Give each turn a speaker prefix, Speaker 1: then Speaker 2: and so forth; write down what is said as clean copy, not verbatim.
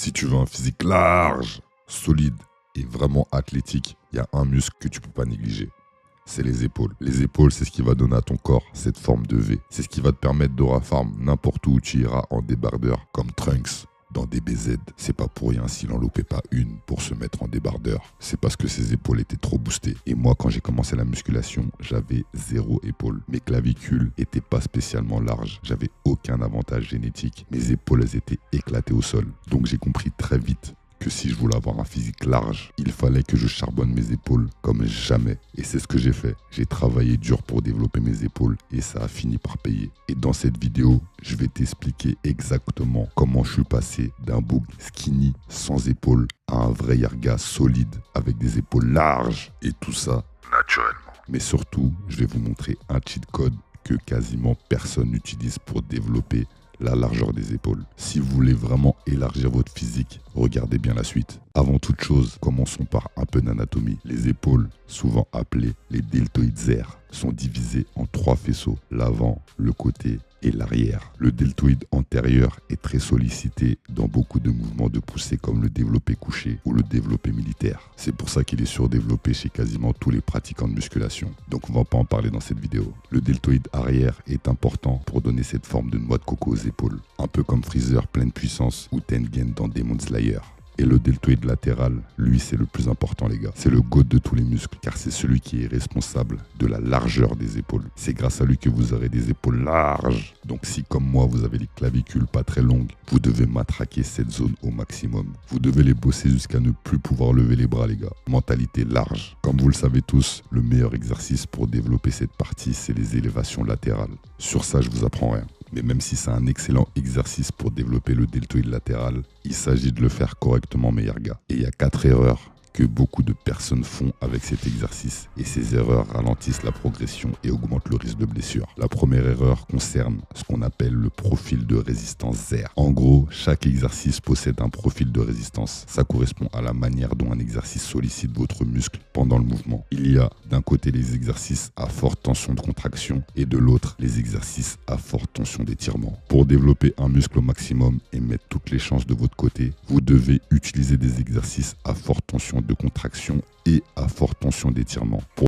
Speaker 1: Si tu veux un physique large, solide et vraiment athlétique, il y a un muscle que tu peux pas négliger. C'est les épaules. Les épaules, c'est ce qui va donner à ton corps cette forme de V. C'est ce qui va te permettre de farm n'importe où tu iras en débardeur, comme Trunks dans DBZ. C'est pas pour rien s'il en loupait pas une pour se mettre en débardeur. C'est parce que ses épaules étaient trop boostées. Et moi, quand j'ai commencé la musculation, j'avais 0 épaules. Mes clavicules étaient pas spécialement larges. J'avais aucun avantage génétique. Mes épaules, elles étaient éclatées au sol. Donc j'ai compris très vite que si je voulais avoir un physique large, il fallait que je charbonne mes épaules comme jamais. Et c'est ce que j'ai fait. J'ai travaillé dur pour développer mes épaules et ça a fini par payer. Et dans cette vidéo, je vais t'expliquer exactement comment je suis passé d'un bouc skinny, sans épaules, à un vrai yarga solide, avec des épaules larges. Et tout ça, naturellement. Mais surtout, je vais vous montrer un cheat code que quasiment personne n'utilise pour développer la largeur des épaules. Si vous voulez vraiment élargir votre physique, regardez bien la suite. Avant toute chose, commençons par un peu d'anatomie. Les épaules, souvent appelées les deltoïdes, sont divisées en 3 faisceaux, l'avant, le côté et l'arrière. Le deltoïde antérieur est très sollicité dans beaucoup de mouvements de poussée comme le développé couché ou le développé militaire. C'est pour ça qu'il est surdéveloppé chez quasiment tous les pratiquants de musculation. Donc on va pas en parler dans cette vidéo. Le deltoïde arrière est important pour donner cette forme de noix de coco aux épaules. Un peu comme Freezer pleine puissance ou Tengen dans Demon Slayer. Et le deltoïde latéral, lui, c'est le plus important, les gars. C'est le GOAT de tous les muscles, car c'est celui qui est responsable de la largeur des épaules. C'est grâce à lui que vous aurez des épaules larges. Donc si, comme moi, vous avez les clavicules pas très longues, vous devez matraquer cette zone au maximum. Vous devez les bosser jusqu'à ne plus pouvoir lever les bras, les gars. Mentalité large. Comme vous le savez tous, le meilleur exercice pour développer cette partie, c'est les élévations latérales. Sur ça, je vous apprends rien. Mais même si c'est un excellent exercice pour développer le deltoïde latéral, il s'agit de le faire correctement, mes gars. Et il y a 4 erreurs que beaucoup de personnes font avec cet exercice. Et ces erreurs ralentissent la progression et augmentent le risque de blessure. La première erreur concerne ce qu'on appelle le profil de résistance ZER. En gros, chaque exercice possède un profil de résistance. Ça correspond à la manière dont un exercice sollicite votre muscle pendant le mouvement. Il y a d'un côté les exercices à forte tension de contraction et de l'autre les exercices à forte tension d'étirement. Pour développer un muscle au maximum et mettre toutes les chances de votre côté, vous devez utiliser des exercices à forte tension de contraction et à forte tension d'étirement. Pour